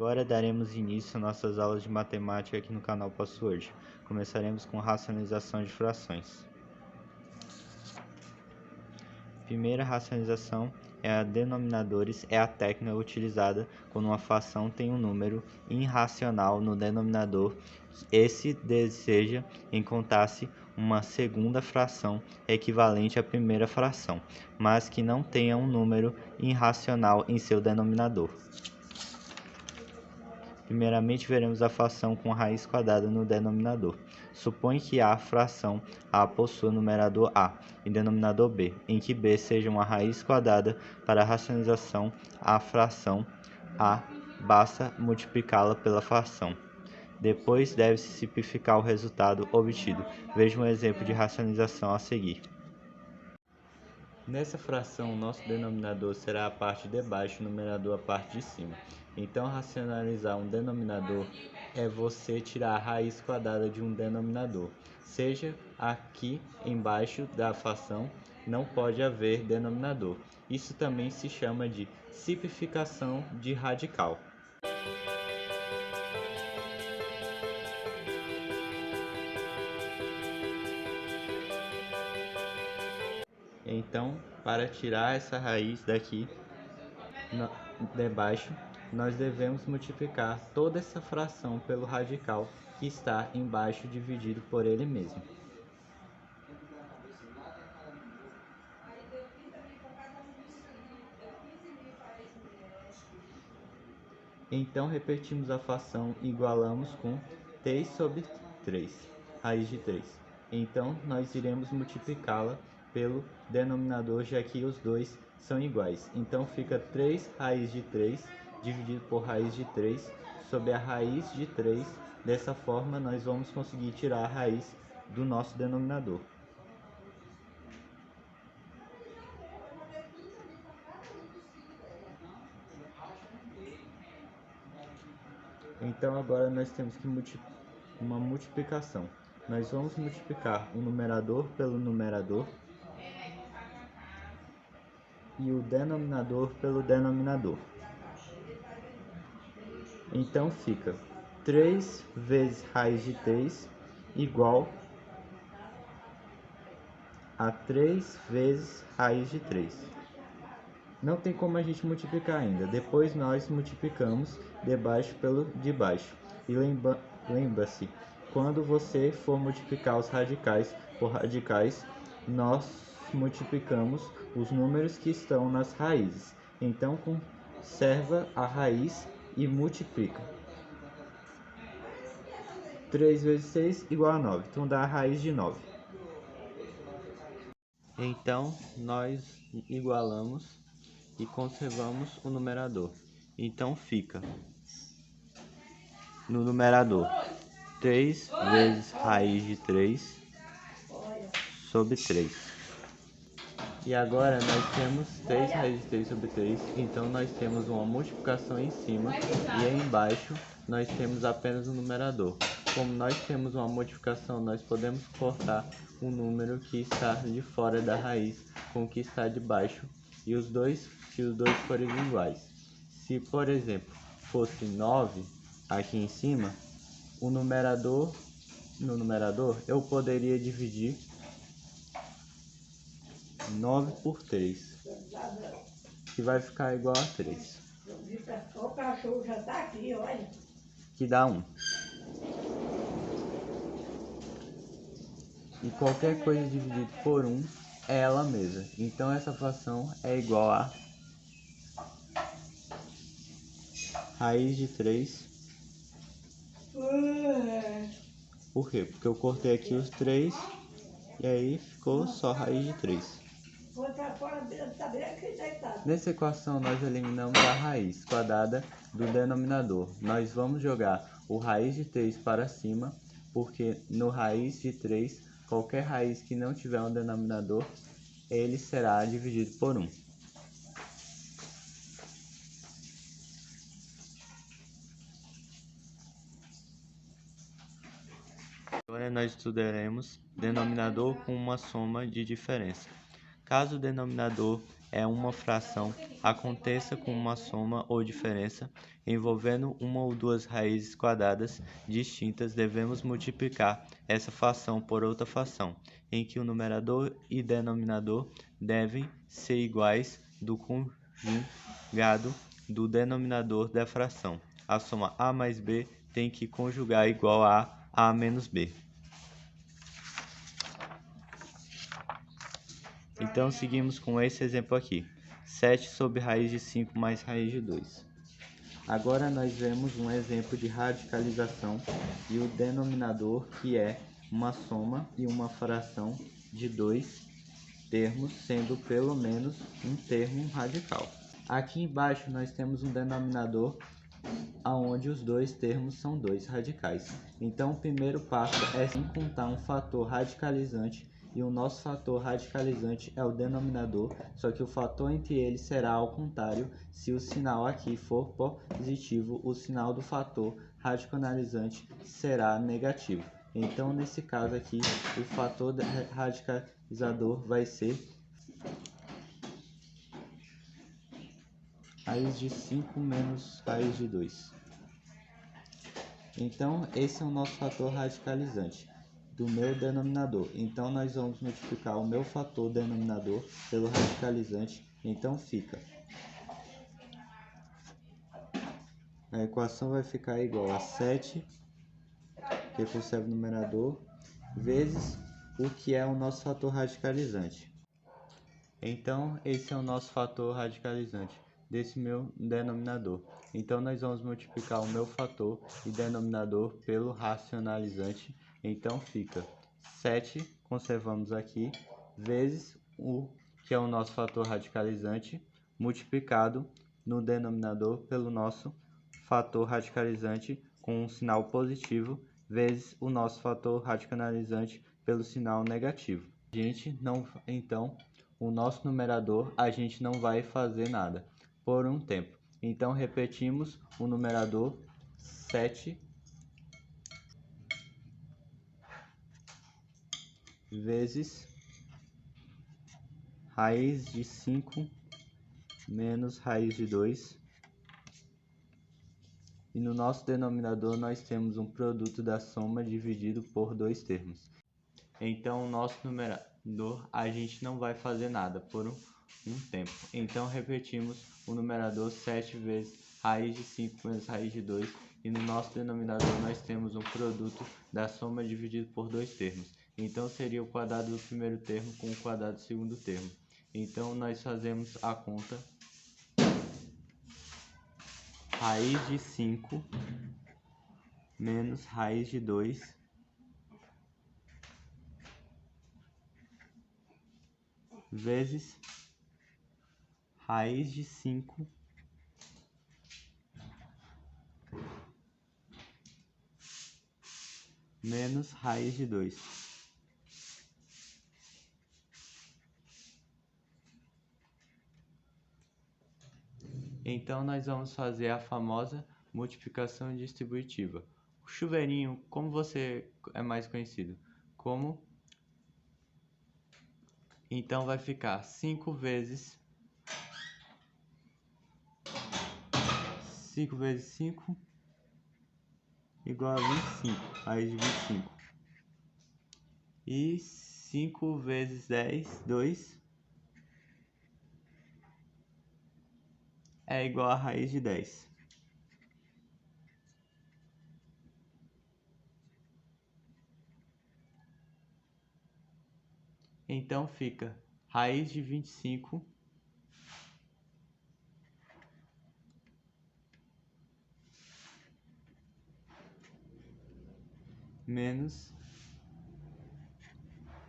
Agora daremos início às nossas aulas de matemática aqui no canal Password. Começaremos com racionalização de frações. Primeira racionalização é a denominadores, é a técnica utilizada quando uma fração tem um número irracional no denominador. Esse deseja encontrar-se uma segunda fração equivalente à primeira fração, mas que não tenha um número irracional em seu denominador. Primeiramente, veremos a fração com raiz quadrada no denominador. Supõe que a fração A possua numerador A e denominador B, em que B seja uma raiz quadrada. Para a racionalização, a fração A basta multiplicá-la pela fração. Depois deve-se simplificar o resultado obtido. Veja um exemplo de racionalização a seguir. Nessa fração, nosso denominador será a parte de baixo e o numerador a parte de cima. Então, racionalizar um denominador é você tirar a raiz quadrada de um denominador. Seja aqui embaixo da fração, não pode haver denominador. Isso também se chama de simplificação de radical. Então, para tirar essa raiz daqui debaixo, nós devemos multiplicar toda essa fração pelo radical que está embaixo dividido por ele mesmo. Então repetimos a fração e igualamos com 3 sobre 3, raiz de 3. Então nós iremos multiplicá-la pelo denominador, já que os dois são iguais. Então fica 3 raiz de 3 dividido por raiz de 3 sobre a raiz de 3. Dessa forma nós vamos conseguir tirar a raiz do nosso denominador. Então agora nós temos que uma multiplicação. Nós vamos multiplicar o numerador pelo numerador e o denominador pelo denominador. Então fica 3 vezes raiz de 3 igual a 3 vezes raiz de 3. Não tem como a gente multiplicar ainda. Depois nós multiplicamos de baixo pelo de baixo. E lembra-se, quando você for multiplicar os radicais por radicais, nós multiplicamos os números que estão nas raízes. Então conserva a raiz e multiplica. 3 vezes 6 igual a 9. Então dá a raiz de 9. Então nós igualamos e conservamos o numerador. Então fica no numerador 3 vezes raiz de 3 sobre 3. E agora nós temos 3 raiz de 3 sobre 3, então nós temos uma multiplicação em cima e aí embaixo nós temos apenas o numerador. Como nós temos uma multiplicação, nós podemos cortar o número que está de fora da raiz com o que está de baixo e se os dois forem iguais. Se, por exemplo, fosse 9 aqui em cima, no numerador eu poderia dividir 9 por 3, que vai ficar igual a 3. O cachorro já tá aqui, olha. Que dá 1. E qualquer coisa dividido por 1 é ela mesma. Então essa fração é igual a raiz de 3. Por quê? Porque eu cortei aqui os 3 e aí ficou só raiz de 3. Nessa equação nós eliminamos a raiz quadrada do denominador. Nós vamos jogar o raiz de 3 para cima, porque no raiz de 3, qualquer raiz que não tiver um denominador, ele será dividido por 1. Agora nós estudaremos denominador com uma soma de diferença. Caso o denominador é uma fração aconteça com uma soma ou diferença envolvendo uma ou duas raízes quadradas distintas, devemos multiplicar essa fração por outra fração, em que o numerador e denominador devem ser iguais do conjugado do denominador da fração. A soma a mais b tem que conjugar igual a menos b. Então, seguimos com esse exemplo aqui. 7 sobre raiz de 5 mais raiz de 2. Agora nós vemos um exemplo de radicalização e o denominador, que é uma soma e uma fração de dois termos, sendo pelo menos um termo radical. Aqui embaixo nós temos um denominador onde os dois termos são dois radicais. Então, o primeiro passo é contar um fator radicalizante, e o nosso fator radicalizante é o denominador, só que o fator entre eles será ao contrário. Se o sinal aqui for positivo, o sinal do fator radicalizante será negativo. Então, nesse caso aqui, o fator radicalizador vai ser raiz de 5 menos raiz de 2. Então, esse é o nosso fator radicalizante do meu denominador. Então, nós vamos multiplicar o meu fator denominador pelo radicalizante. Então, fica. A equação vai ficar igual a 7, que conserva o numerador, vezes o que é o nosso fator radicalizante. Então, esse é o nosso fator radicalizante desse meu denominador. Então, nós vamos multiplicar o meu fator e denominador pelo racionalizante. Então, fica 7, conservamos aqui, vezes o que é o nosso fator radicalizante, multiplicado no denominador pelo nosso fator radicalizante com um sinal positivo, vezes o nosso fator radicalizante pelo sinal negativo. Então, o nosso numerador a gente não vai fazer nada por um tempo. Então, repetimos o numerador 7 vezes raiz de 5 menos raiz de 2. E no nosso denominador nós temos um produto da soma dividido por dois termos. Então, o nosso numerador a gente não vai fazer nada por um tempo. Então, repetimos o numerador 7 vezes raiz de 5 menos raiz de 2. E no nosso denominador nós temos um produto da soma dividido por dois termos. Então, seria o quadrado do primeiro termo com o quadrado do segundo termo. Então, nós fazemos a conta. Raiz de 5 menos raiz de 2 vezes raiz de 5 menos raiz de 2. Então, nós vamos fazer a famosa multiplicação distributiva. O chuveirinho, como você é mais conhecido? Como? Então, vai ficar 5 vezes 5 igual a 25, raiz de 25. E 5 vezes 10, 2, é igual a raiz de 10. Então fica raiz de 25 menos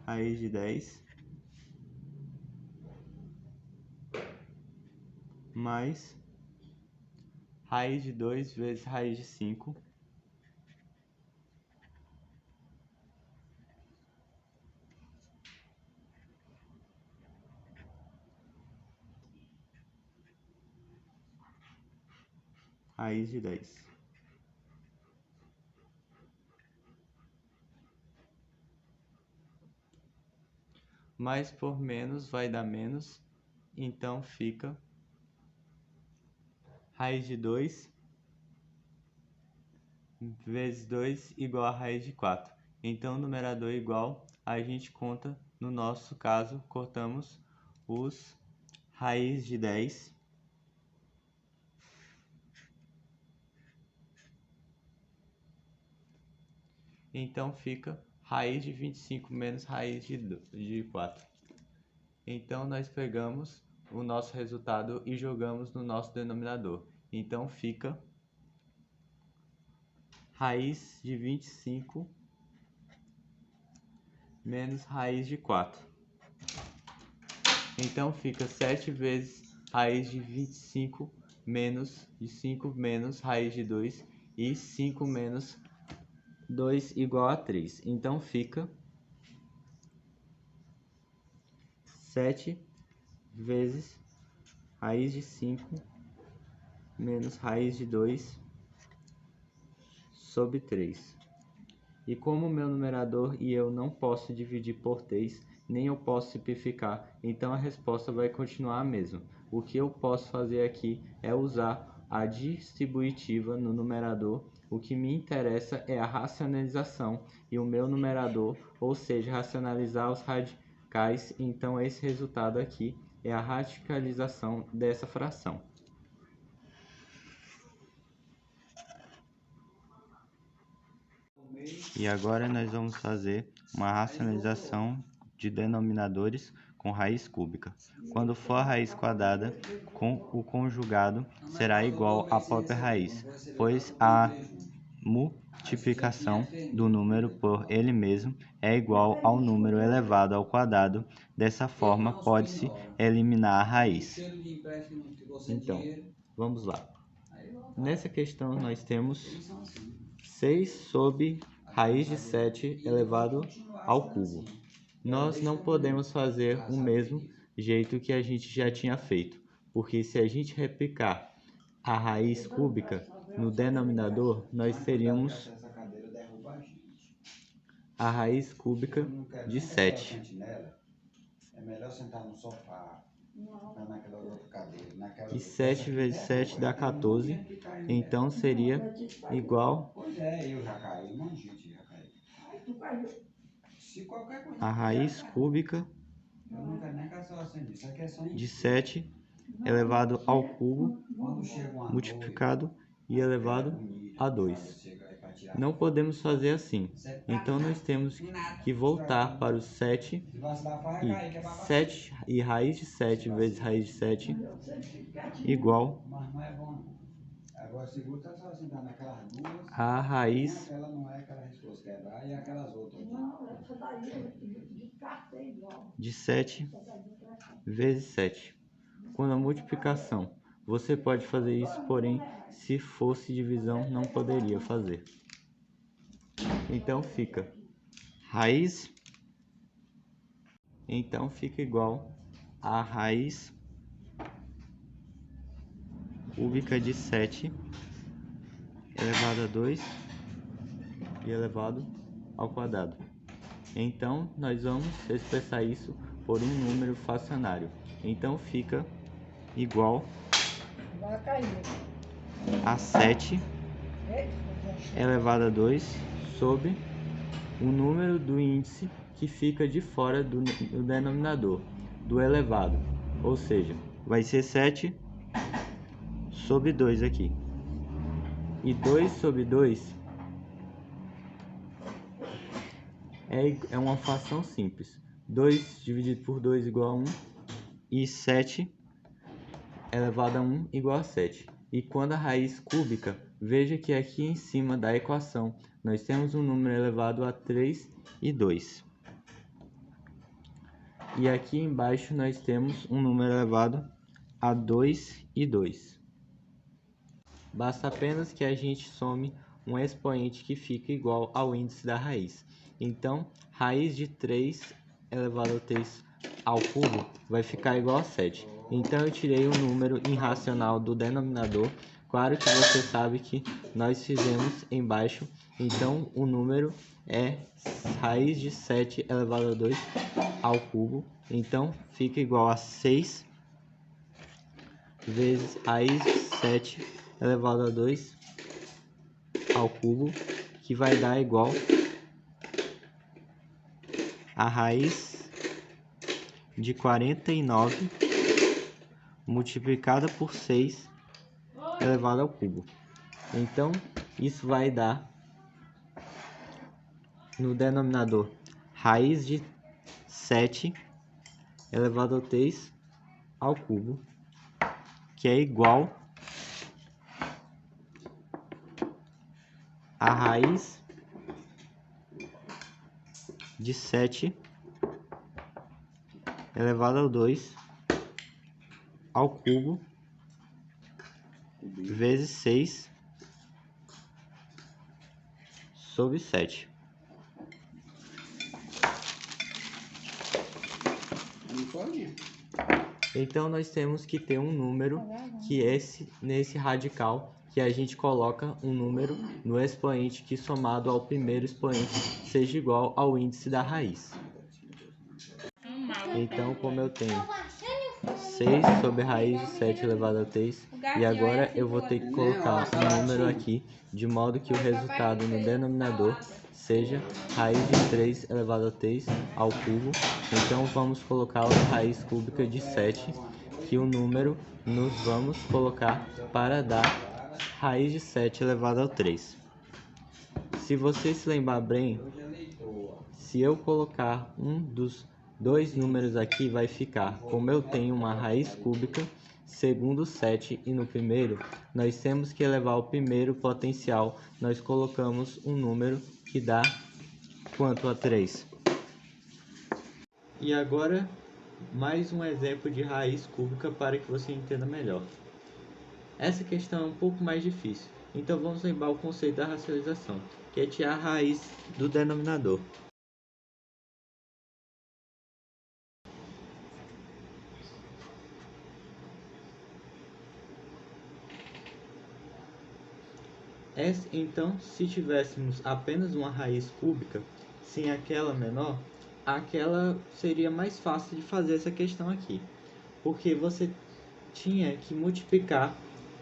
raiz de 10 mais raiz de 2 vezes raiz de 5 raiz de 10. Mais por menos vai dar menos, então fica raiz de 2 vezes 2 igual a raiz de 4. Então, o numerador é igual, a gente conta, no nosso caso, cortamos os raiz de 10 então fica raiz de 25 menos raiz de 4. Então, nós pegamos o nosso resultado e jogamos no nosso denominador. Então, fica raiz de 25 menos raiz de 4. Então, fica 7 vezes raiz de 25 menos de 5 menos raiz de 2 e 5 menos 2 igual a 3. Então, fica 7 vezes raiz de 5 menos raiz de 2 sobre 3. E como o meu numerador e eu não posso dividir por 3, nem eu posso simplificar, então a resposta vai continuar a mesma. O que eu posso fazer aqui é usar a distributiva no numerador. O que me interessa é a racionalização e o meu numerador, ou seja, racionalizar os radicais. Então esse resultado aqui é a radicalização dessa fração. E agora nós vamos fazer uma racionalização de denominadores com raiz cúbica. Quando for a raiz quadrada, o conjugado será igual à própria raiz, pois a multiplicação do número por ele mesmo é igual ao número elevado ao quadrado. Dessa forma, pode-se eliminar a raiz. Então, vamos lá. Nessa questão, nós temos 6 sobre raiz de 7 elevado ao cubo. Nós não podemos fazer o mesmo jeito que a gente já tinha feito, porque se a gente replicar a raiz cúbica no denominador, nós teríamos a raiz cúbica de 7. É melhor sentar no sofá, naquela outra cadeira. E 7 vezes 7 dá 14, então seria igual Pois é, eu já caí, um monte de gente já caiu. Se qualquer coisa a raiz cúbica eu nunca nem caçou assim disso. Aqui é só de 7 elevado ao cubo quando chega uma multiplicado e elevado a 2. Não podemos fazer assim. Então nós temos que voltar para o 7 e 7 e raiz de 7 vezes raiz de 7 igual Mas não é bom não. Agora segura tá só sentar naquelas duas. a raiz Aquela não é aquela riscoso quebrar e aquelas outras. Não, essa daí descartei igual. de 7 vezes 7. Quando a multiplicação, você pode fazer isso, porém, se fosse divisão, não poderia fazer. Então fica raiz, então fica igual a raiz cúbica de 7 elevado a 2 e elevado ao quadrado. Então, nós vamos expressar isso por um número fracionário. Então, fica igual a 7 elevado a 2 sobre o número do índice que fica de fora do denominador, do elevado. Ou seja, vai ser 7 sobre 2 aqui. E 2 sobre 2 é uma fração simples. 2 dividido por 2 igual a 1 e 7 elevado a 1 igual a 7. E quando a raiz cúbica, veja que aqui em cima da equação nós temos um número elevado a 3 e 2. E aqui embaixo nós temos um número elevado a 2 e 2. Basta apenas que a gente some um expoente que fica igual ao índice da raiz. Então, raiz de 3 elevado a 3 ao cubo vai ficar igual a 7. Então, eu tirei o número irracional do denominador. Claro que você sabe que nós fizemos embaixo. Então, o número é raiz de 7 elevado a 2 ao cubo. Então, fica igual a 6 vezes raiz de 7 elevado a 2 ao cubo, que vai dar igual a raiz de 49 multiplicada por 6 elevado ao cubo. Então, isso vai dar no denominador raiz de 7 elevado a 3 ao cubo, que é igual a raiz de 7 elevado ao 2 ao cubo vezes 6 sobre 7. Então nós temos que ter um número que nesse radical que a gente coloca um número no expoente que somado ao primeiro expoente seja igual ao índice da raiz. Então, como eu tenho 6 sobre a raiz de 7 elevado a 3, e agora eu vou ter que colocar um número aqui, de modo que o resultado no denominador seja raiz de 3 elevado a 3 ao cubo. Então vamos colocar a raiz cúbica de 7, que o número nos vamos colocar para dar raiz de 7 elevado ao 3. Se você se lembrar bem, se eu colocar um dos dois números aqui, vai ficar, como eu tenho uma raiz cúbica segundo 7 e no primeiro, nós temos que elevar o primeiro potencial, nós colocamos um número que dá quanto a 3. E agora, mais um exemplo de raiz cúbica para que você entenda melhor. Essa questão é um pouco mais difícil, então vamos lembrar o conceito da racionalização, que é tirar a raiz do denominador. Então, se tivéssemos apenas uma raiz cúbica, sem aquela menor, aquela seria mais fácil de fazer essa questão aqui, porque você tinha que multiplicar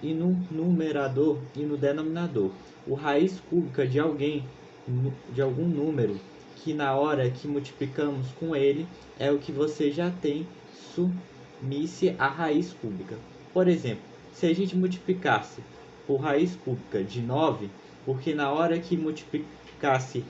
e no numerador e no denominador o raiz cúbica de algum número, que na hora que multiplicamos com ele é o que você já tem sumisse a raiz cúbica. Por exemplo, se a gente multiplicasse por raiz cúbica de 9, porque na hora que multiplicasse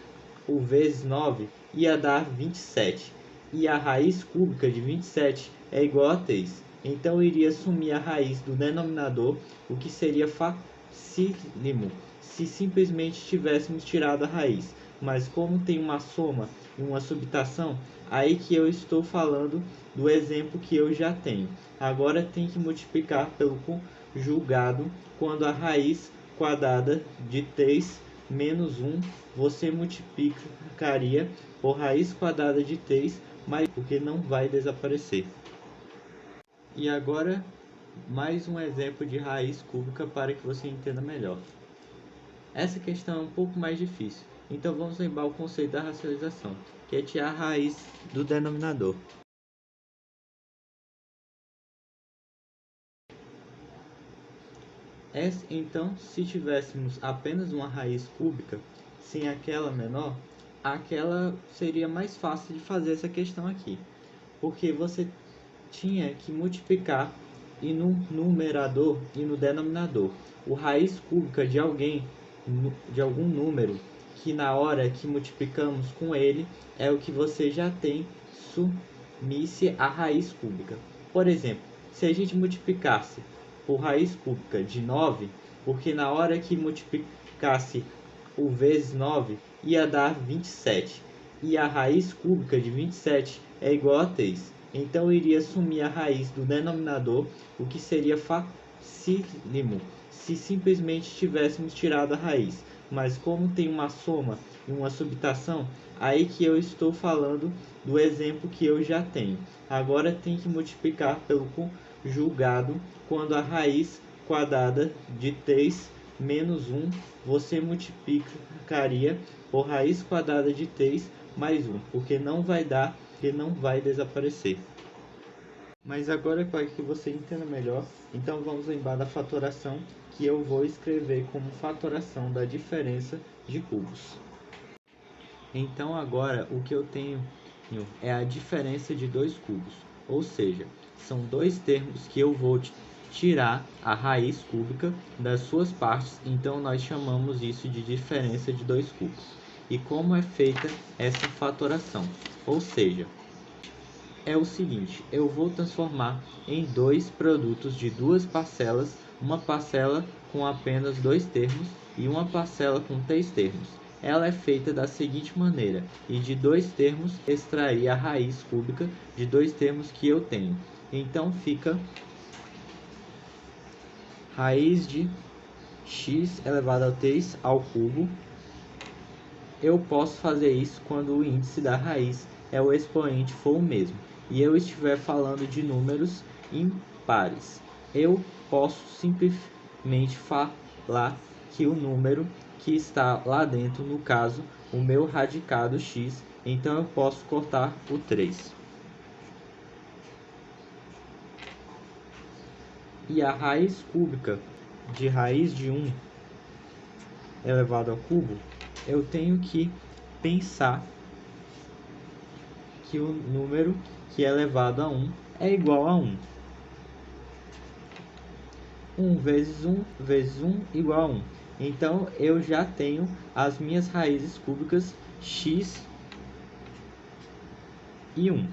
o vezes 9 ia dar 27, e a raiz cúbica de 27 é igual a 3. Então iria sumir a raiz do denominador, o que seria facílimo se simplesmente tivéssemos tirado a raiz. Mas como tem uma soma e uma subtração, aí que eu estou falando do exemplo que eu já tenho. Agora tem que multiplicar pelo conjugado, quando a raiz quadrada de 3 menos 1, você multiplicaria por raiz quadrada de 3, mas porque não vai desaparecer. E agora, mais um exemplo de raiz cúbica para que você entenda melhor. Essa questão é um pouco mais difícil, então vamos lembrar o conceito da racionalização, que é tirar a raiz do denominador. Então, se tivéssemos apenas uma raiz cúbica, sem aquela menor, aquela seria mais fácil de fazer essa questão aqui, porque você tinha que multiplicar e no numerador e no denominador o raiz cúbica de algum número, que na hora que multiplicamos com ele é o que você já tem sumisse a raiz cúbica. Por exemplo, se a gente multiplicasse por raiz cúbica de 9, porque na hora que multiplicasse o vezes 9 ia dar 27, e a raiz cúbica de 27 é igual a 3. Então iria sumir a raiz do denominador, o que seria facílimo se simplesmente tivéssemos tirado a raiz. Mas como tem uma soma e uma subtração, aí que eu estou falando do exemplo que eu já tenho. Agora tem que multiplicar pelo conjugado, quando a raiz quadrada de 3 menos 1, você multiplicaria por raiz quadrada de 3 mais 1, porque não vai dar, porque não vai desaparecer. Mas agora, para que você entenda melhor, então vamos lembrar da fatoração, que eu vou escrever como fatoração da diferença de cubos. Então agora o que eu tenho é a diferença de dois cubos, ou seja, são dois termos que eu vou tirar a raiz cúbica das suas partes, então nós chamamos isso de diferença de dois cubos. E como é feita essa fatoração? Ou seja, é o seguinte, eu vou transformar em dois produtos de duas parcelas, uma parcela com apenas dois termos e uma parcela com três termos. Ela é feita da seguinte maneira, e de dois termos extrair a raiz cúbica de dois termos que eu tenho. Então fica raiz de x elevado a 3 ao cubo. Eu posso fazer isso quando o índice da raiz é o expoente for o mesmo e eu estiver falando de números impares. Eu posso simplesmente falar que o número que está lá dentro, no caso, o meu radicado x, então eu posso cortar o 3. E a raiz cúbica de raiz de 1 elevado ao cubo, eu tenho que pensar que o número que é elevado a 1 é igual a 1. 1 vezes 1 vezes 1 igual a 1. Então, eu já tenho as minhas raízes cúbicas x e 1.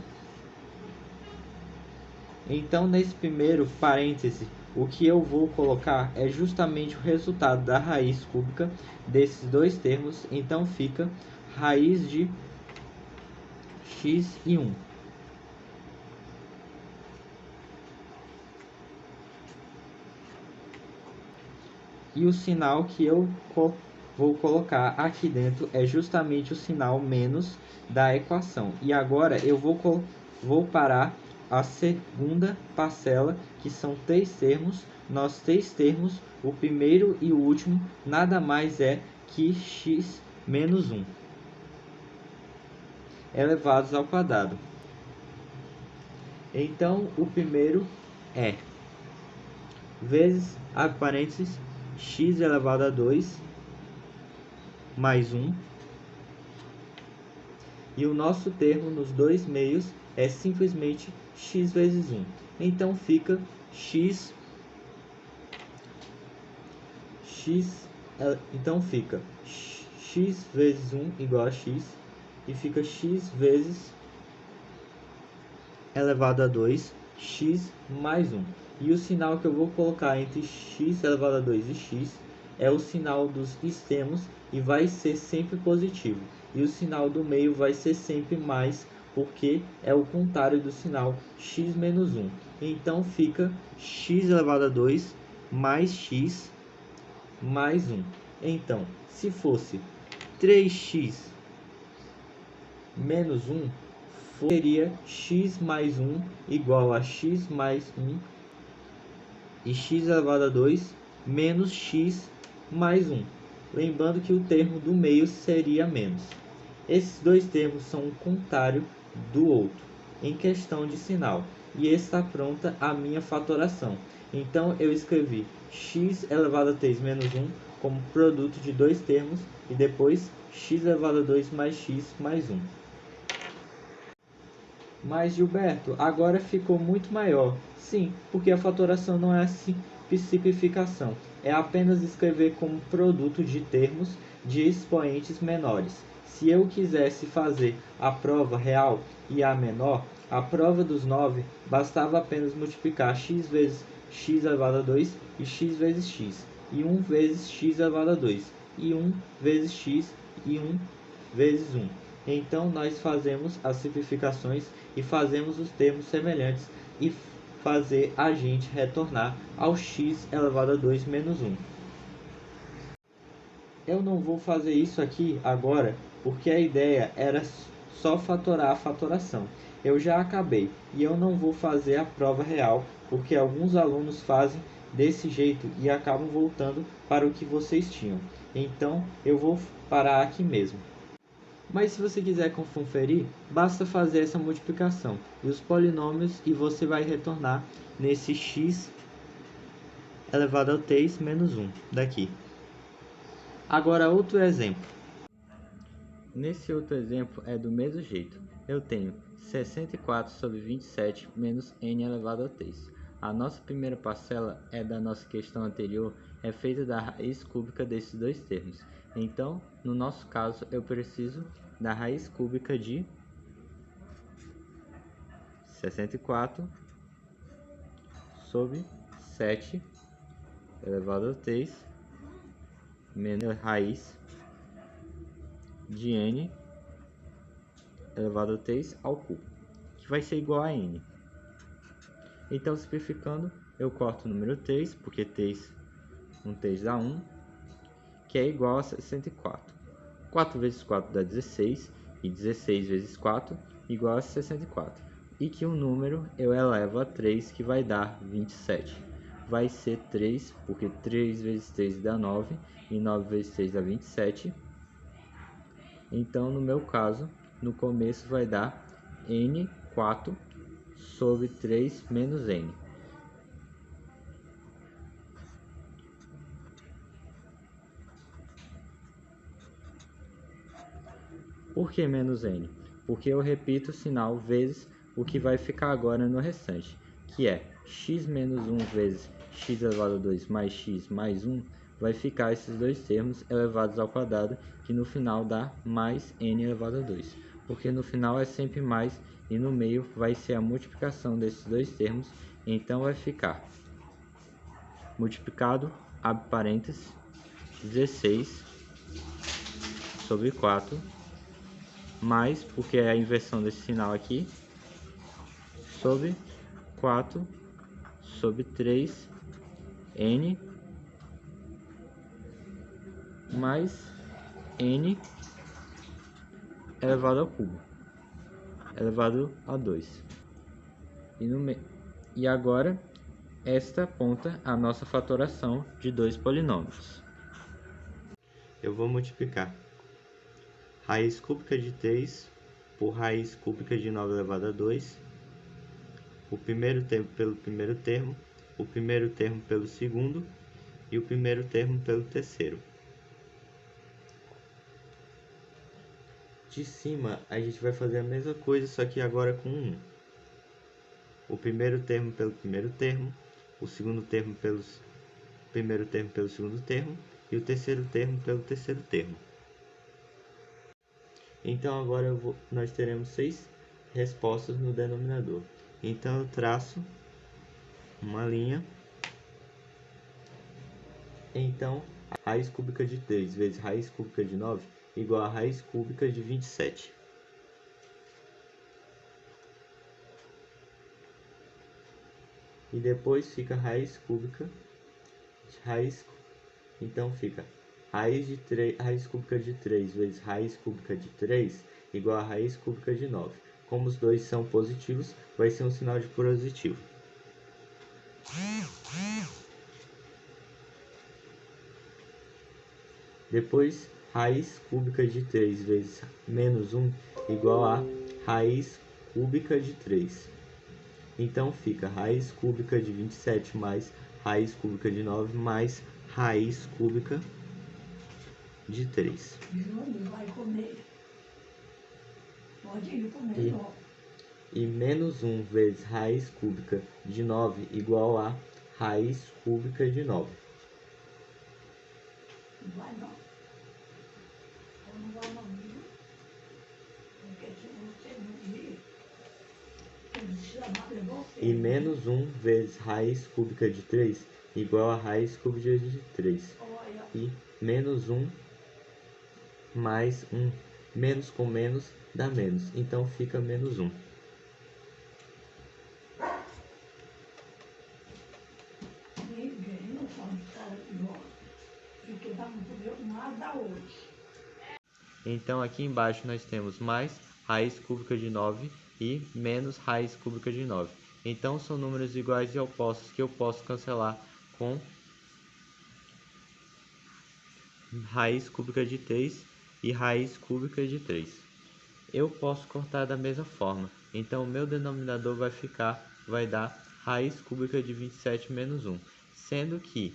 Então, nesse primeiro parêntese, o que eu vou colocar é justamente o resultado da raiz cúbica desses dois termos. Então, fica raiz de x e 1. E o sinal que eu vou colocar aqui dentro é justamente o sinal menos da equação. E agora eu vou parar a segunda parcela, que são três termos. Nós três termos, o primeiro e o último, nada mais é que x menos 1 elevados ao quadrado. Então, o primeiro é vezes, abre parênteses, x elevado a 2 mais 1. E o nosso termo nos dois meios é simplesmente x vezes 1. Então fica x vezes 1 igual a x. E fica x vezes elevado a 2, x mais 1. E o sinal que eu vou colocar entre x elevado a 2 e x é o sinal dos extremos e vai ser sempre positivo. E o sinal do meio vai ser sempre mais, porque é o contrário do sinal x menos 1. Então fica x elevado a 2 mais x mais 1. Então, se fosse 3x menos 1, seria x mais 1 igual a x mais 1 e x elevado a 2 menos x mais 1. Lembrando que o termo do meio seria menos. Esses dois termos são o contrário do outro em questão de sinal. E está pronta a minha fatoração. Então eu escrevi x elevado a 3 menos 1 como produto de dois termos e depois x elevado a 2 mais x mais 1. Mas Gilberto, agora ficou muito maior. Sim, porque a fatoração não é a simplificação. É apenas escrever como produto de termos de expoentes menores. Se eu quisesse fazer a prova real e a menor, a prova dos 9, bastava apenas multiplicar x vezes x elevado a 2 e x vezes x. E 1 vezes x elevado a 2. E 1 vezes x e 1 vezes 1. Então, nós fazemos as simplificações e fazemos os termos semelhantes e fazer a gente retornar ao x elevado a 2 menos 1. Eu não vou fazer isso aqui agora, porque a ideia era só fatorar a fatoração. Eu já acabei e eu não vou fazer a prova real, porque alguns alunos fazem desse jeito e acabam voltando para o que vocês tinham. Então, eu vou parar aqui mesmo. Mas se você quiser conferir, basta fazer essa multiplicação e os polinômios e você vai retornar nesse x elevado ao 3 menos 1 daqui. Agora outro exemplo. Nesse outro exemplo é do mesmo jeito. Eu tenho 64 sobre 27 menos n elevado a 3. A nossa primeira parcela é da nossa questão anterior, é feita da raiz cúbica desses dois termos. Então, no nosso caso, eu preciso da raiz cúbica de 64 sobre 7 elevado a 3 menos raiz de n elevado a 3 ao cubo, que vai ser igual a n. Então, simplificando, eu corto o número 3, porque 1 3 dá 1, que é igual a 64. 4 vezes 4 dá 16, e 16 vezes 4 igual a 64. E que o número eu elevo a 3, que vai dar 27. Vai ser 3, porque 3 vezes 3 dá 9, e 9 vezes 3 dá 27. Então, no meu caso, no começo vai dar n4 sobre 3 menos n. Por que menos n? Porque eu repito o sinal vezes o que vai ficar agora no restante, que é x menos 1 vezes x elevado a 2 mais x mais 1, vai ficar esses dois termos elevados ao quadrado, que no final dá mais n elevado a 2. Porque no final é sempre mais e no meio vai ser a multiplicação desses dois termos, então vai ficar multiplicado, abre parênteses, 16 sobre 4, mais, porque é a inversão desse sinal aqui, sobre 4 sobre 3 n mais n elevado ao cubo, elevado a 2. E agora, esta aponta a nossa fatoração de dois polinômios. Eu vou multiplicar raiz cúbica de 3 por raiz cúbica de 9 elevado a 2, o primeiro termo pelo primeiro termo, o primeiro termo pelo segundo e o primeiro termo pelo terceiro. De cima a gente vai fazer a mesma coisa, só que agora com 1. O primeiro termo pelo primeiro termo, o segundo termo pelo primeiro termo pelo segundo termo e o terceiro termo pelo terceiro termo. Então agora nós teremos 6 respostas no denominador. Então eu traço uma linha. Então, a raiz cúbica de 3 vezes raiz cúbica de 9 igual a raiz cúbica de 27. E depois fica raiz cúbica de raiz. Então fica raiz cúbica de 3 vezes raiz cúbica de 3 igual a raiz cúbica de 9. Como os dois são positivos, vai ser um sinal de positivo. Depois, raiz cúbica de 3 vezes menos 1 igual a raiz cúbica de 3. Então fica raiz cúbica de 27 mais raiz cúbica de 9 mais raiz cúbica de 3. Vai comer. Pode ir comer, ó. E menos 1 vezes raiz cúbica de 9 igual a raiz cúbica de 9. Não vai não. Não vai não, viu? Porque se você não vir, eles chamaram você. E menos 1 vezes raiz cúbica de 3 igual a raiz cúbica de 3. Olha. E menos 1 mais 1. Menos com menos dá menos. Então fica menos 1. Ninguém não sabe cara pior. Porque não comeu nada hoje. Então aqui embaixo nós temos mais raiz cúbica de 9 e menos raiz cúbica de 9. Então são números iguais e opostos que eu posso cancelar com raiz cúbica de 3 e raiz cúbica de 3. Eu posso cortar da mesma forma, então o meu denominador vai dar raiz cúbica de 27 menos 1, sendo que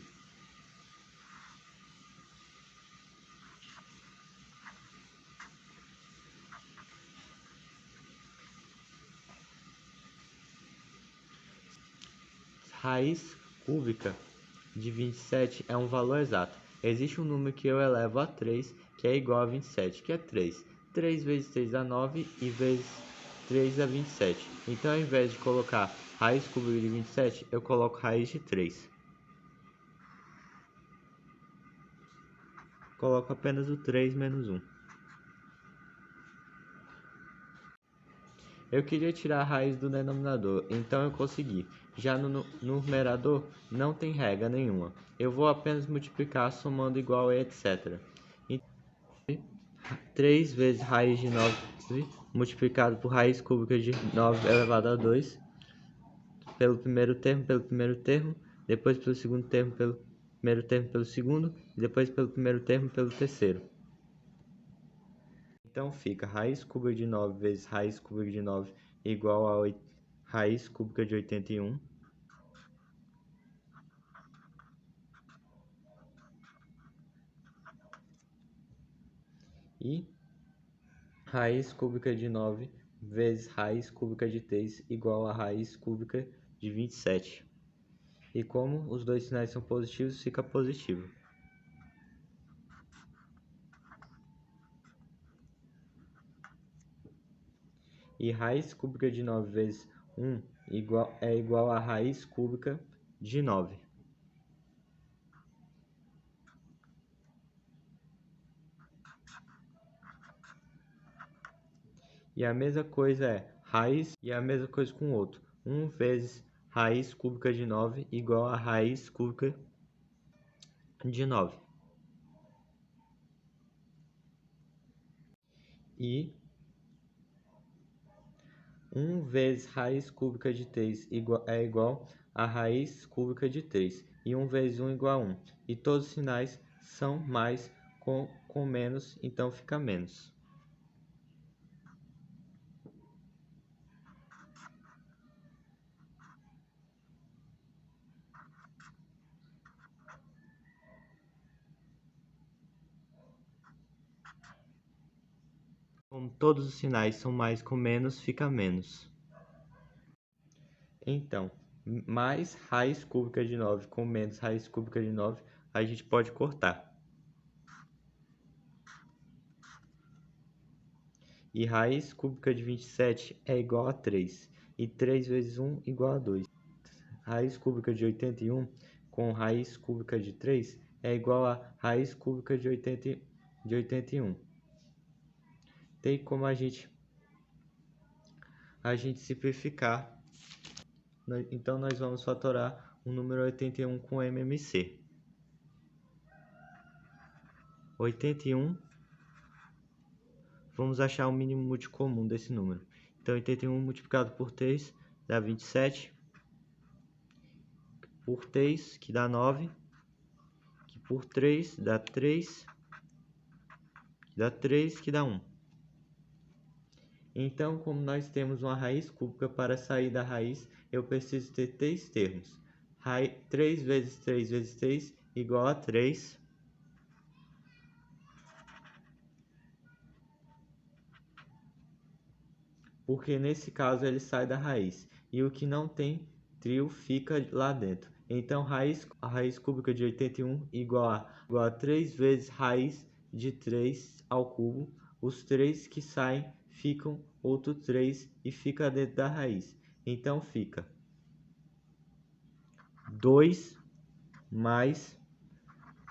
raiz cúbica de 27 é um valor exato. Existe um número que eu elevo a 3, que é igual a 27, que é 3. 3 vezes 3 dá 9 e vezes 3 dá 27. Então, ao invés de colocar raiz cúbica de 27, eu coloco raiz de 3. Coloco apenas o 3 menos 1. Eu queria tirar a raiz do denominador, então eu consegui. Já no numerador não tem regra nenhuma. Eu vou apenas multiplicar somando igual a etc. Então, 3 vezes raiz de 9 multiplicado por raiz cúbica de 9 elevado a 2. Pelo primeiro termo, depois pelo segundo termo, pelo primeiro termo, pelo segundo, e depois pelo primeiro termo, pelo terceiro. Então fica raiz cúbica de 9 vezes raiz cúbica de 9 igual a raiz cúbica de 81. E raiz cúbica de 9 vezes raiz cúbica de 3 igual a raiz cúbica de 27. E como os dois sinais são positivos, fica positivo. E raiz cúbica de 9 vezes 1 é igual a raiz cúbica de 9. E a mesma coisa com o outro. 1 vezes raiz cúbica de 9 igual a raiz cúbica de 9. E 1 vezes raiz cúbica de 3 é igual a raiz cúbica de 3. E 1 vezes 1 igual a 1. E todos os sinais são mais com menos, então fica menos. Como todos os sinais são mais com menos, fica menos. Então, mais raiz cúbica de 9 com menos raiz cúbica de 9, a gente pode cortar. E raiz cúbica de 27 é igual a 3. E 3 vezes 1 igual a 2. Raiz cúbica de 81 com raiz cúbica de 3 é igual a raiz cúbica de 81. Tem como a gente simplificar. Então, nós vamos fatorar o número 81 com MMC. 81, vamos achar o mínimo múltiplo comum desse número. Então, 81 multiplicado por 3 dá 27. Por 3, que dá 9. Que por 3 dá 3. Que dá 3, que dá 1. Então, como nós temos uma raiz cúbica, para sair da raiz, eu preciso ter 3 termos. 3 vezes 3 vezes 3 igual a 3. Porque nesse caso ele sai da raiz. E o que não tem trio fica lá dentro. Então, a raiz cúbica de 81 igual a 3 vezes raiz de 3 ao cubo. Os 3 que saem ficam outro 3 e fica dentro da raiz. Então fica 2 mais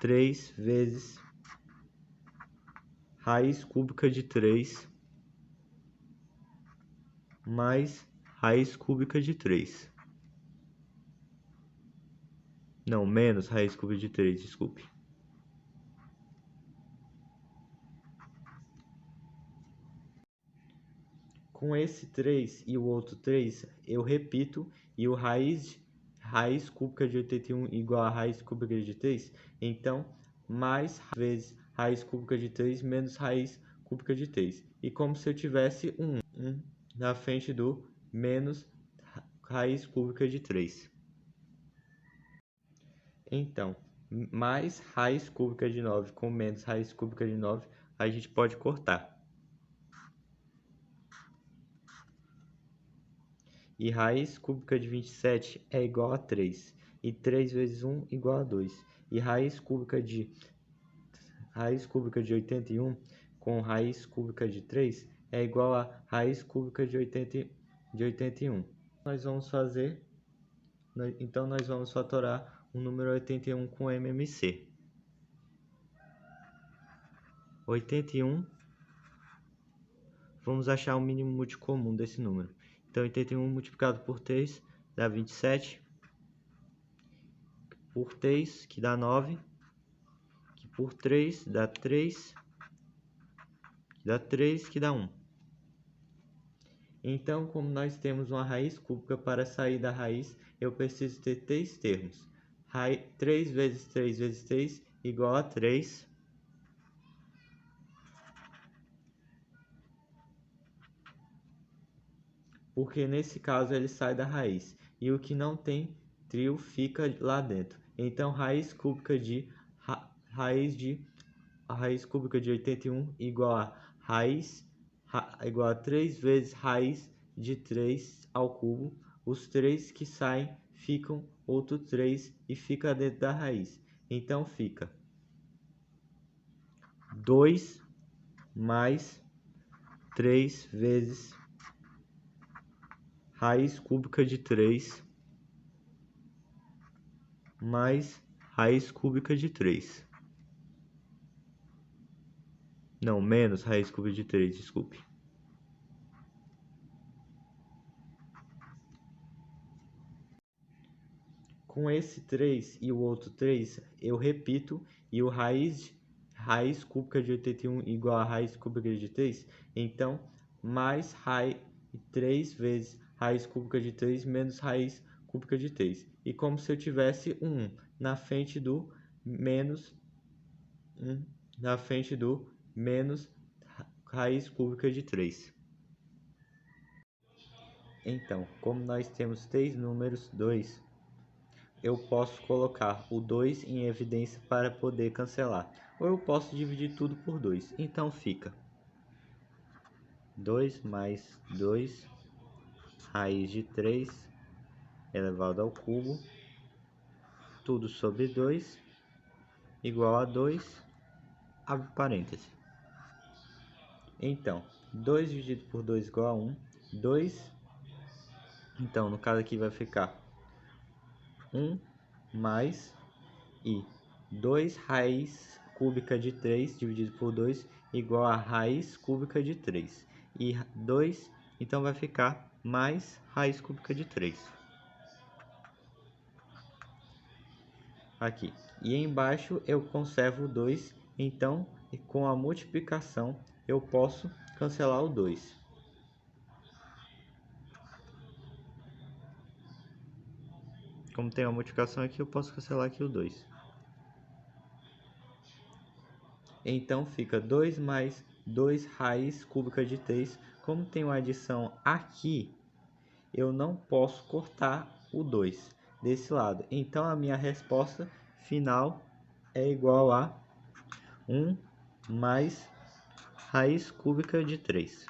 3 vezes raiz cúbica de 3 mais raiz cúbica de 3. Não, menos raiz cúbica de 3, desculpe. Com esse 3 e o outro 3, eu repito, e o raiz cúbica de 81 igual a raiz cúbica de 3, então, mais vezes raiz cúbica de 3 menos raiz cúbica de 3. E como se eu tivesse um na frente do menos raiz cúbica de 3. Então, mais raiz cúbica de 9 com menos raiz cúbica de 9, a gente pode cortar. E raiz cúbica de 27 é igual a 3. E 3 vezes 1 igual a 2. E raiz cúbica de 81 com raiz cúbica de 3 é igual a raiz cúbica de 81. Então nós vamos fatorar o número 81 com MMC. 81, vamos achar o mínimo múltiplo comum desse número. Então 81 multiplicado por 3 dá 27, por 3 que dá 9, que por 3 dá 3, que dá 3 que dá 1. Então, como nós temos uma raiz cúbica, para sair da raiz, eu preciso ter 3 termos. 3 vezes 3 vezes 3 igual a 3. Porque nesse caso ele sai da raiz. E o que não tem trio fica lá dentro. Então, raiz cúbica de 81 igual a igual a 3 vezes raiz de 3 ao cubo. Os 3 que saem ficam outro 3 e fica dentro da raiz. Então fica 2 mais 3 vezes raiz cúbica de 3 mais raiz cúbica de 3. Não, menos raiz cúbica de 3, desculpe. Com esse 3 e o outro 3, eu repito, e o raiz cúbica de 81 igual a raiz cúbica de 3, então, mais 3 vezes raiz cúbica de 3 menos raiz cúbica de 3. E como se eu tivesse um na frente do menos raiz cúbica de 3. Então, como nós temos 3 números 2, eu posso colocar o 2 em evidência para poder cancelar. Ou eu posso dividir tudo por 2. Então fica 2 mais 2 raiz de 3 elevado ao cubo, tudo sobre 2, igual a 2, abre parênteses. Então, 2 dividido por 2 igual a 1, 2, então no caso aqui vai ficar 1 mais, e 2 raiz cúbica de 3 dividido por 2 igual a raiz cúbica de 3. E 2, então vai ficar mais raiz cúbica de 3. Aqui. E embaixo eu conservo o 2, então com a multiplicação eu posso cancelar o 2. Como tem uma multiplicação aqui, eu posso cancelar aqui o 2. Então fica 2 mais 2 raiz cúbica de 3. Como tem uma adição aqui, eu não posso cortar o 2 desse lado. Então a minha resposta final é igual a 1 mais raiz cúbica de 3.